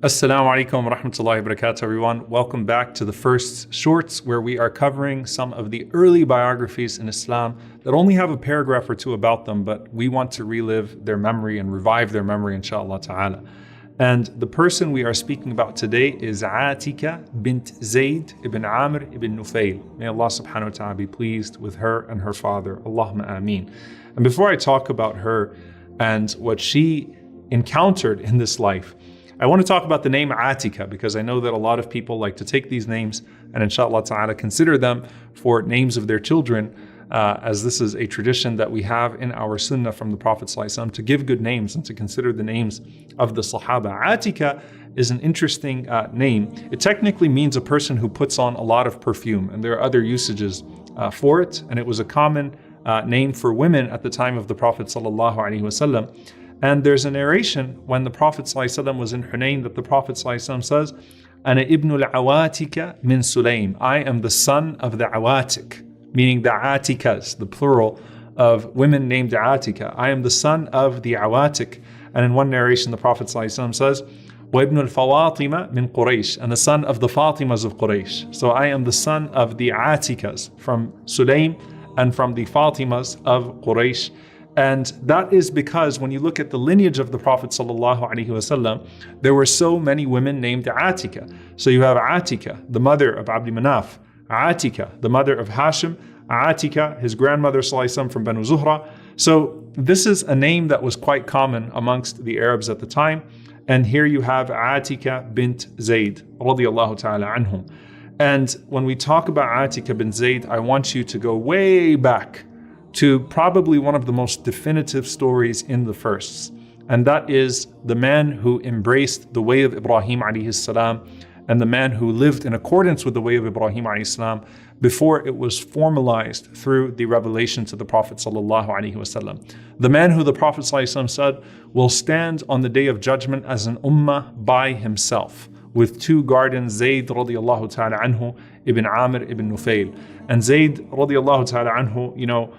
Assalamu alaikum wa rahmatullahi wa barakatuh, everyone. Welcome back to the first shorts where we are covering some of the early biographies in Islam that only have a paragraph or two about them, but we want to relive their memory and revive their memory, inshallah ta'ala. And the person we are speaking about today is Atika bint Zayd ibn Amr ibn Nufayl. May Allah subhanahu wa ta'ala be pleased with her and her father. Allahumma ameen. And before I talk about her and what she encountered in this life, I want to talk about the name Atika because I know that a lot of people like to take these names and inshallah ta'ala consider them for names of their children, as this is a tradition that we have in our sunnah from the Prophet ﷺ to give good names and to consider the names of the Sahaba. Atika is an interesting name. It technically means a person who puts on a lot of perfume, and there are other usages for it, and it was a common name for women at the time of the Prophet ﷺ. And there's a narration when the Prophet ﷺ was in Hunayn that the Prophet ﷺ says, Ana ibn al-awatika min Sulaym. I am the son of the awatik, meaning the atikas, the plural of women named Atika. I am the son of the awatik. And in one narration the Prophet ﷺ says, Wa ibn al-fawatima min Quraysh, and the son of the Fatimas of Quraysh. So I am the son of the atikas from Sulaym and from the Fatimas of Quraysh. And that is because when you look at the lineage of the Prophet ﷺ, there were so many women named Atika. So you have Atika, the mother of Abd Manaf, Atika, the mother of Hashim, Atika, his grandmother ﷺ from Banu Zuhra. So this is a name that was quite common amongst the Arabs at the time. And here you have Atika bint Zayd, radiyallahu ta'ala anhum. And when we talk about Atika bint Zayd, I want you to go way back to probably one of the most definitive stories in the firsts. And that is the man who embraced the way of Ibrahim alayhi salam and the man who lived in accordance with the way of Ibrahim alayhi salam before it was formalized through the revelation to the Prophet sallallahu alaihi wasallam. The man who the Prophet sallallahu alaihi wasallam said will stand on the day of judgment as an ummah by himself, with two gardens, Zayd radiyallahu ta'ala anhu, ibn Amr ibn Nufayl. And Zayd radiyallahu ta'ala anhu,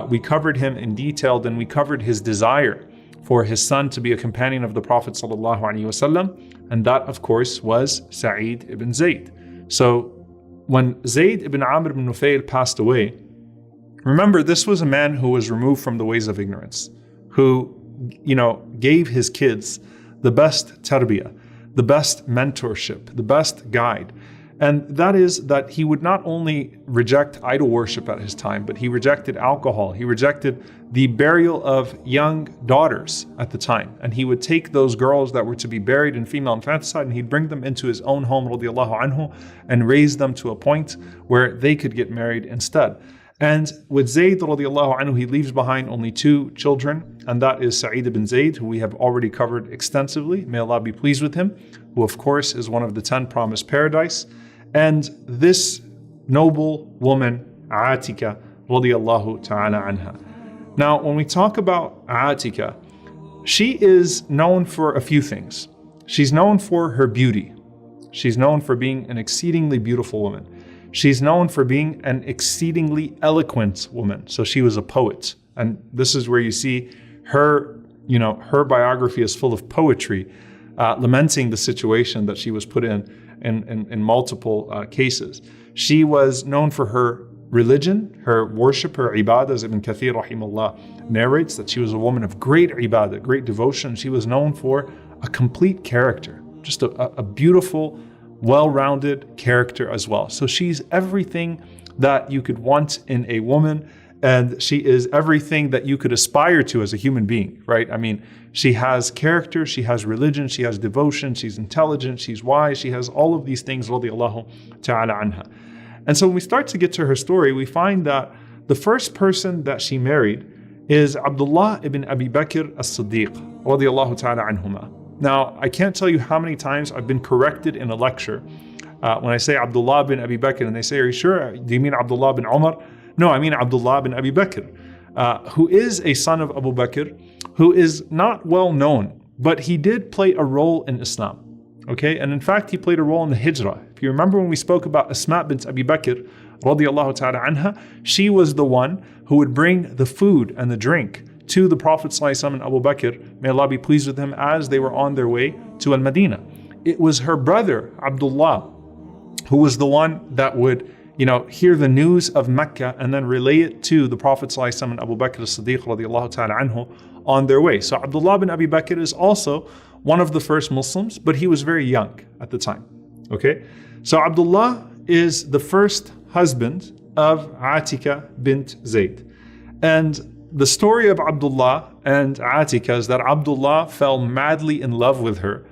we covered him in detail, and we covered his desire for his son to be a companion of the Prophet ﷺ, and that, of course, was Sa'id ibn Zayd. So when Zayd ibn Amr ibn Nufayl passed away, remember, this was a man who was removed from the ways of ignorance, who, gave his kids the best tarbiyah, the best mentorship, the best guide. And that is that he would not only reject idol worship at his time, but he rejected alcohol. He rejected the burial of young daughters at the time. And he would take those girls that were to be buried in female infanticide and he'd bring them into his own home, radiyallahu anhu, and raise them to a point where they could get married instead. And with Zayd radiyallahu anhu, he leaves behind only two children, and that is Sa'id ibn Zayd, who we have already covered extensively. May Allah be pleased with him, who of course is one of the 10 promised paradise. And this noble woman, Atika, radiyallahu ta'ala anha. Now, when we talk about Atika, she is known for a few things. She's known for her beauty. She's known for being an exceedingly beautiful woman. She's known for being an exceedingly eloquent woman. So she was a poet. And this is where you see her, her biography is full of poetry, lamenting the situation that she was put in multiple cases. She was known for her religion, her worship, her ibadah. As Ibn Kathir rahimahullah narrates that she was a woman of great ibadah, great devotion. She was known for a complete character, just a beautiful, well-rounded character as well. So she's everything that you could want in a woman, and she is everything that you could aspire to as a human being, right? I mean, she has character, she has religion, she has devotion, she's intelligent, she's wise, she has all of these things, radiyallahu ta'ala anha. And so when we start to get to her story, we find that the first person that she married is Abdullah ibn Abu Bakr as-Siddiq, radiyallahu ta'ala anhuma. Now, I can't tell you how many times I've been corrected in a lecture when I say Abdullah ibn Abu Bakr, and they say, are you sure? Do you mean Abdullah ibn Umar? No, I mean Abdullah ibn Abu Bakr, who is a son of Abu Bakr, who is not well known, but he did play a role in Islam. Okay, and in fact, he played a role in the Hijrah. If you remember when we spoke about Asma bint Abi Bakr, radiyallahu ta'ala anha, she was the one who would bring the food and the drink to the Prophet ﷺ and Abu Bakr, may Allah be pleased with him, as they were on their way to Al-Madinah. it was her brother, Abdullah, who was the one that would, hear the news of Mecca and then relay it to the Prophet ﷺ and Abu Bakr as-Siddiq radiallahu ta'ala anhu on their way. So Abdullah ibn Abu Bakr is also one of the first Muslims, but he was very young at the time. Okay, so Abdullah is the first husband of Atika bint Zayd. And the story of Abdullah and Atika is that Abdullah fell madly in love with her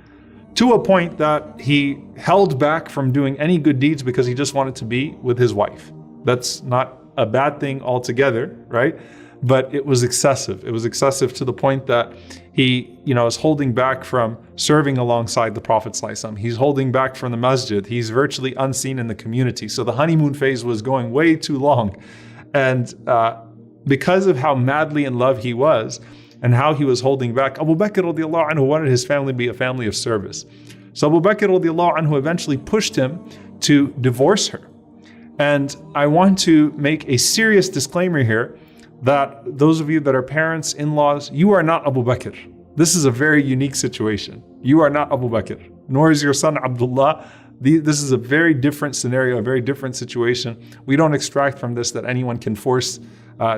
to a point that he held back from doing any good deeds because he just wanted to be with his wife. That's not a bad thing altogether, right? But it was excessive. It was excessive to the point that he, is holding back from serving alongside the Prophet ﷺ. He's holding back from the masjid. He's virtually unseen in the community. So the honeymoon phase was going way too long. And because of how madly in love he was and how he was holding back, Abu Bakr radiallahu anhu wanted his family to be a family of service. So Abu Bakr radiallahu anhu eventually pushed him to divorce her. And I want to make a serious disclaimer here that those of you that are parents, in-laws, you are not Abu Bakr. This is a very unique situation. You are not Abu Bakr, nor is your son Abdullah. This is a very different scenario, a very different situation. We don't extract from this that anyone can force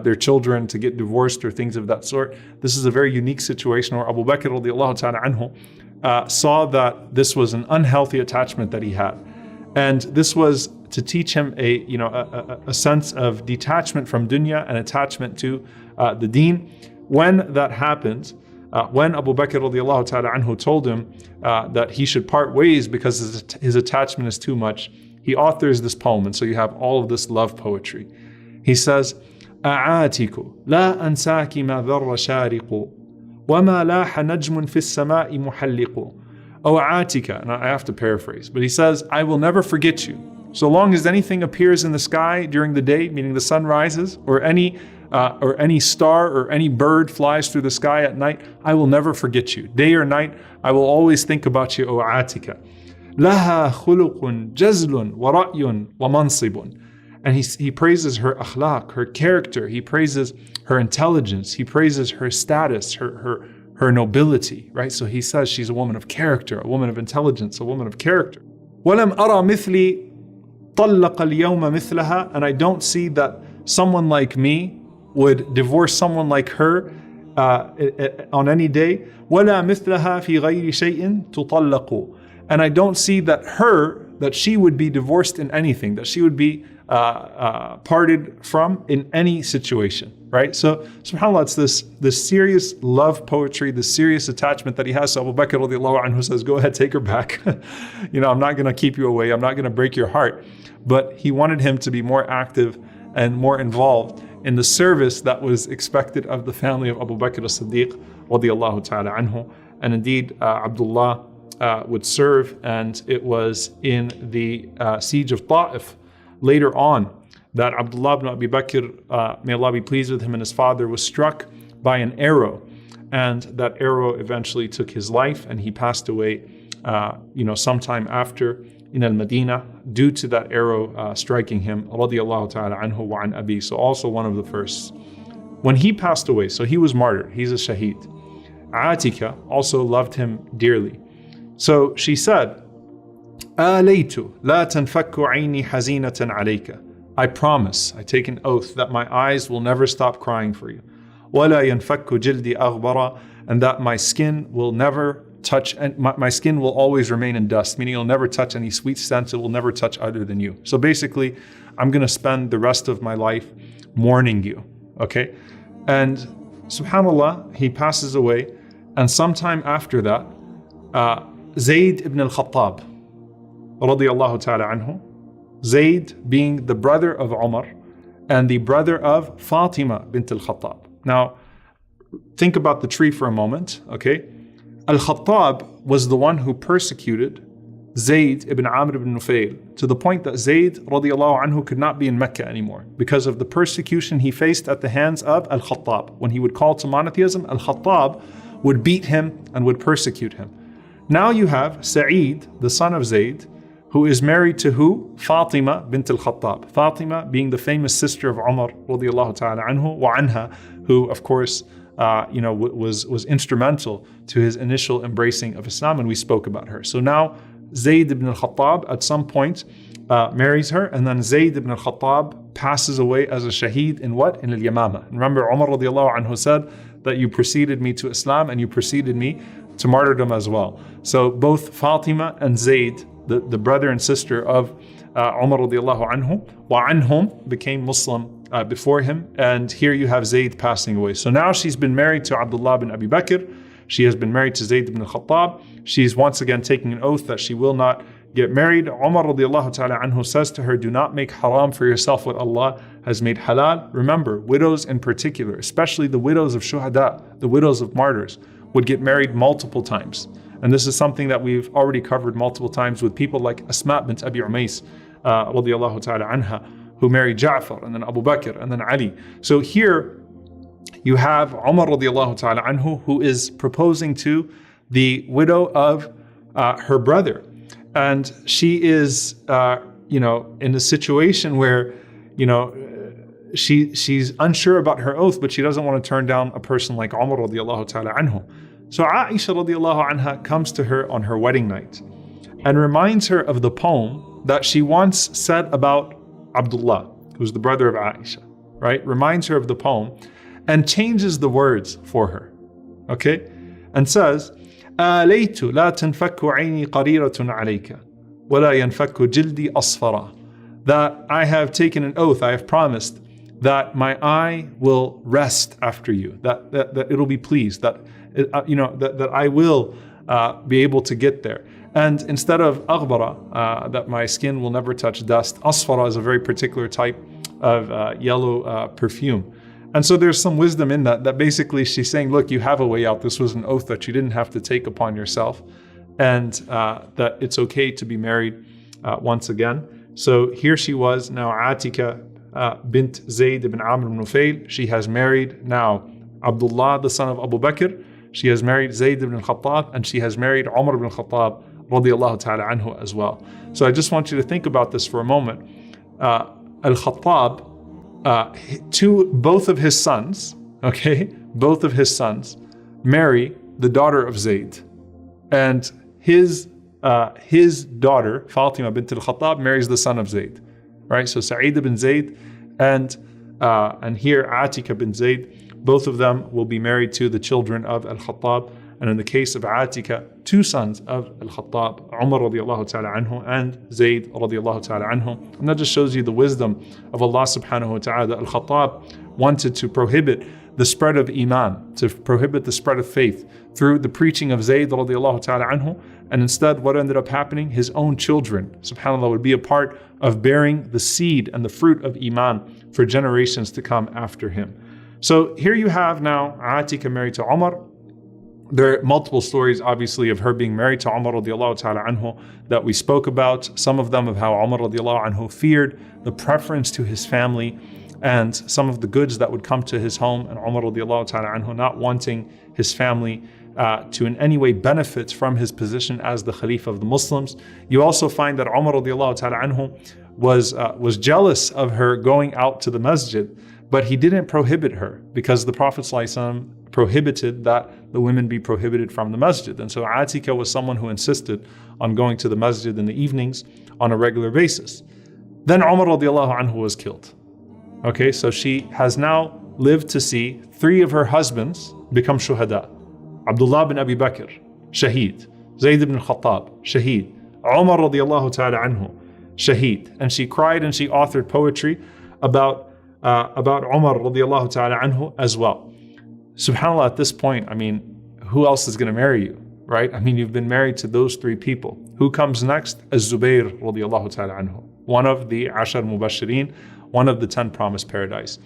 their children to get divorced or things of that sort. This is a very unique situation where Abu Bakr radiallahu ta'ala anhu saw that this was an unhealthy attachment that he had. And this was to teach him a sense of detachment from dunya and attachment to the deen. When that happened, when Abu Bakr radiallahu ta'ala anhu told him that he should part ways because his attachment is too much, he authors this poem. And so you have all of this love poetry. He says, أعاتك لا أنساك ما ذر شارق وما لاح نجم في السماء محلق. Oh, Atika, and I have to paraphrase, but he says, I will never forget you. So long as anything appears in the sky during the day, meaning the sun rises, or any star or any bird flies through the sky at night, I will never forget you. Day or night, I will always think about you, O Atika. لها خلق جزل ورأي ومنصب. And he praises her akhlaq, her character. He praises her intelligence. He praises her status, her nobility, right? So he says she's a woman of character, a woman of intelligence, a woman of character. وَلَمْ أَرَى مِثْلِي طَلَّقَ الْيَوْمَ مِثْلَهَا. And I don't see that someone like me would divorce someone like her on any day. وَلَا مِثْلَهَا فِي غَيْرِ شَيْءٍ تُطَلَّقُ. And I don't see that she would be divorced in anything, that she would be parted from in any situation, right? So subhanAllah, it's this serious love poetry, this serious attachment that he has. So Abu Bakr radiallahu anhu says, go ahead, take her back. I'm not going to keep you away. I'm not going to break your heart. But he wanted him to be more active and more involved in the service that was expected of the family of Abu Bakr as-Siddiq radiallahu ta'ala anhu. And indeed, Abdullah would serve, and it was in the siege of Ta'if later on that Abdullah ibn Abu Bakr, may Allah be pleased with him, and his father was struck by an arrow, and that arrow eventually took his life, and he passed away sometime after in al-Madinah due to that arrow striking him, radiyallahu ta'ala anhu wa an abi. So also one of the first. When he passed away, so he was martyred, he's a shaheed. Atika also loved him dearly. So she said, آليت لا تنفك عيني حزينة عليك. I promise, I take an oath that my eyes will never stop crying for you. ولا ينفك جلدي أغبرا. And that my skin will never touch, and my skin will always remain in dust, meaning it'll never touch any sweet scent, it will never touch other than you. So basically, I'm going to spend the rest of my life mourning you, okay? And subhanAllah, he passes away, and sometime after that, Zayd ibn al-Khattab, radiyallahu ta'ala anhu, Zayd being the brother of Umar and the brother of Fatima bint al-Khattab. Now, think about the tree for a moment, okay? Al-Khattab was the one who persecuted Zayd ibn Amr ibn Nufayl to the point that Zayd radiallahu anhu could not be in Mecca anymore because of the persecution he faced at the hands of Al-Khattab. When he would call to monotheism, Al-Khattab would beat him and would persecute him. Now you have Sa'id, the son of Zayd, who is married to who? Fatima bint al-Khattab. Fatima being the famous sister of Umar radiallahu ta'ala anhu wa anha, who of course was instrumental to his initial embracing of Islam, and we spoke about her. So now Zayd ibn al-Khattab at some point marries her, and then Zayd ibn al-Khattab passes away as a shaheed in what? In al-Yamama. Remember, Umar radiallahu anhu said that you preceded me to Islam and you preceded me to martyrdom as well. So both Fatima and Zayd, the brother and sister of Umar radiallahu anhu, wa anhum, became Muslim before him, and here you have Zayd passing away. So now she's been married to Abdullah ibn Abu Bakr, she has been married to Zayd ibn al-Khattab, she's once again taking an oath that she will not get married. Umar radiallahu ta'ala anhu says to her, do not make haram for yourself what Allah has made halal. Remember, widows in particular, especially the widows of shuhada, the widows of martyrs, would get married multiple times. And this is something that we've already covered multiple times with people like Asma bint Abi Umays radiallahu ta'ala anha, who married Ja'far and then Abu Bakr and then Ali. So here you have Umar radiallahu ta'ala anhu, who is proposing to the widow of her brother. And she is, in a situation where, she's unsure about her oath, but she doesn't want to turn down a person like Umar radiallahu ta'ala anhu. So Aisha radiallahu anha comes to her on her wedding night and reminds her of the poem that she once said about Abdullah, who's the brother of Aisha, right? Reminds her of the poem and changes the words for her, okay? And says, آليت لا تنفك عيني قريرة عليك ولا ينفك جلدي أصفرا. That I have taken an oath, I have promised that my eye will rest after you, that it'll be pleased, that I will be able to get there. And instead of aghbara, that my skin will never touch dust, asfara is a very particular type of yellow perfume. And so there's some wisdom in that basically she's saying, look, you have a way out. This was an oath that you didn't have to take upon yourself, and that it's okay to be married once again. So here she was, now Atika bint Zayd ibn Amr ibn Nufayl. She has married now Abdullah, the son of Abu Bakr. She has married Zayd ibn al-Khattab, and she has married Umar ibn al-Khattab radiallahu ta'ala anhu as well. So I just want you to think about this for a moment. Al-Khattab, both of his sons marry the daughter of Zayd, and his daughter Fatima bint al-Khattab marries the son of Zayd, right? So Sa'id ibn Zayd and here Atika bin Zayd, both of them will be married to the children of al-Khattab. And in the case of Atika, two sons of al-Khattab, Umar radiallahu ta'ala anhu and Zayd radiallahu ta'ala anhu. And that just shows you the wisdom of Allah subhanahu wa ta'ala. Al-Khattab wanted to prohibit the spread of Iman, to prohibit the spread of faith through the preaching of Zayd radiallahu ta'ala anhu. And instead, what ended up happening? His own children, subhanAllah, would be a part of bearing the seed and the fruit of Iman for generations to come after him. So here you have now Atika married to Umar. There are multiple stories, obviously, of her being married to Umar radiallahu ta'ala anhu that we spoke about. Some of them of how Umar radiallahu anhu feared the preference to his family and some of the goods that would come to his home, and Umar radiallahu ta'ala anhu not wanting his family to in any way benefit from his position as the Khalifa of the Muslims. You also find that Umar radiallahu ta'ala anhu was jealous of her going out to the masjid, but he didn't prohibit her because the Prophet ﷺ prohibited that the women be prohibited from the masjid. And so Atika was someone who insisted on going to the masjid in the evenings on a regular basis. Then Umar radiallahu anhu was killed. Okay, so she has now lived to see three of her husbands become shuhada. Abdullah ibn Abu Bakr, shaheed. Zayd ibn al-Khattab, shaheed. Umar radiallahu ta'ala anhu, shaheed. And she cried and she authored poetry about Umar radiallahu ta'ala anhu as well. SubhanAllah, at this point, who else is going to marry you, right? You've been married to those three people. Who comes next? Az-Zubayr radiallahu ta'ala anhu, one of the Ashar Mubashirin, one of the 10 promised paradise.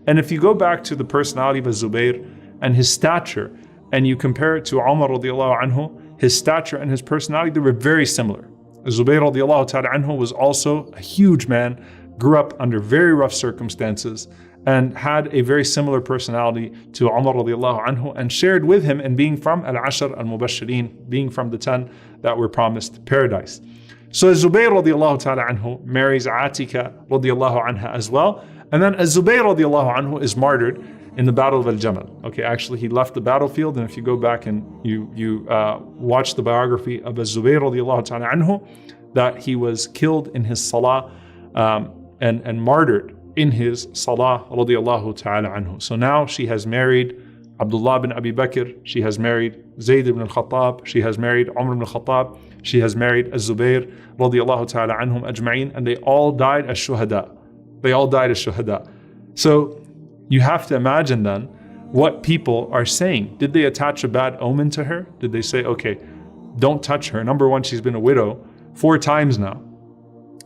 And if you go back to the personality of Az-Zubayr and his stature, and you compare it to Umar radiallahu anhu, his stature and his personality, they were very similar. Az-Zubayr radiallahu ta'ala anhu was also a huge man, grew up under very rough circumstances, and had a very similar personality to Umar radiallahu anhu, and shared with him in being from Al-Ashar Al-Mubashirin, being from the 10 that were promised paradise. So Az-Zubayr radiallahu ta'ala anhu marries Atika radiallahu anha as well. And then Az-Zubayr radiallahu anhu is martyred. in the Battle of Al-Jamal. Okay, actually he left the battlefield, and if you go back and you watch the biography of Az-Zubayr radiallahu ta'ala anhu, that he was killed in his salah and martyred in his salah radiallahu ta'ala anhu. So now she has married Abdullah ibn Abu Bakr, she has married Zayd ibn al-Khattab, she has married Umar ibn al-Khattab, she has married Az-Zubayr radiallahu ta'ala anhum ajma'in, and they all died as shuhada. They all died as shuhada. So you have to imagine then what people are saying. Did they attach a bad omen to her? Did they say, okay, don't touch her? Number one, she's been a widow 4 times now.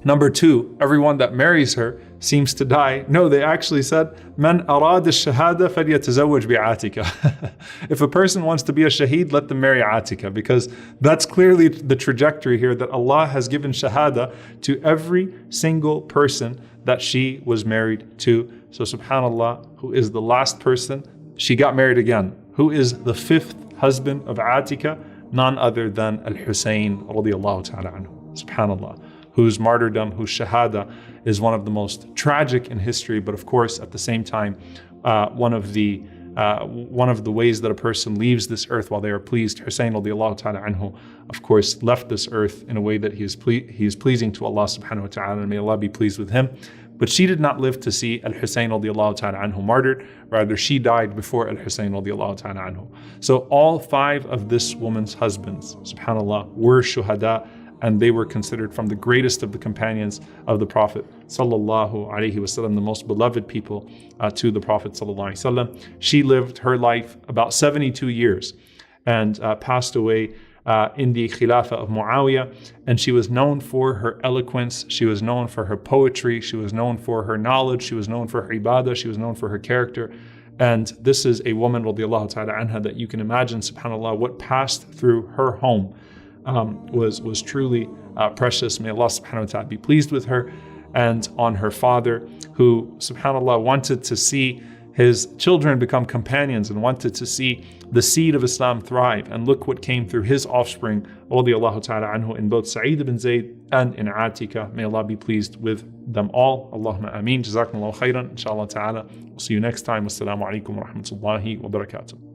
Number 2, everyone that marries her seems to die. No, they actually said, Man arad al-shahada falyatazawwaj bi-Atika. If a person wants to be a shaheed, let them marry Atika, because that's clearly the trajectory here, that Allah has given shahada to every single person that she was married to. So subhanallah, who is the last person? She got married again. Who is the 5th husband of Atika? None other than Al-Husayn radiallahu ta'ala anhu. Subhanallah. Whose martyrdom, whose shahada is one of the most tragic in history, but of course at the same time one of the ways that a person leaves this earth while they are pleased. Husayn radiallahu ta'ala anhu, of course, left this earth in a way that he is pleasing to Allah subhanahu wa ta'ala, and may Allah be pleased with him. But she did not live to see Al-Husayn radiallahu ta'ala anhu martyred. Rather, she died before Al-Husayn radiallahu ta'ala anhu. So all 5 of this woman's husbands, subhanallah, were shuhada, and they were considered from the greatest of the companions of the Prophet sallallahu alaihi wasallam, the most beloved people to the Prophet sallallahu alaihi wasallam. She lived her life about 72 years and passed away in the Khilafah of Muawiyah, and she was known for her eloquence, she was known for her poetry, she was known for her knowledge, she was known for her ibadah, she was known for her character. And this is a woman radiallahu ta'ala anha that you can imagine, subhanallah, what passed through her home was truly precious. May Allah subhanahu wa ta'ala be pleased with her, and on her father, who subhanallah wanted to see his children become companions and wanted to see the seed of Islam thrive. And look what came through his offspring radiallahu ta'ala anhu in both Sa'id ibn Zayd and in Atika. May Allah be pleased with them all. Allahumma ameen. Jazakumullahu khairan. Inshallah ta'ala. We'll see you next time. Wassalamu alaikum wa rahmatullahi wa barakatuh.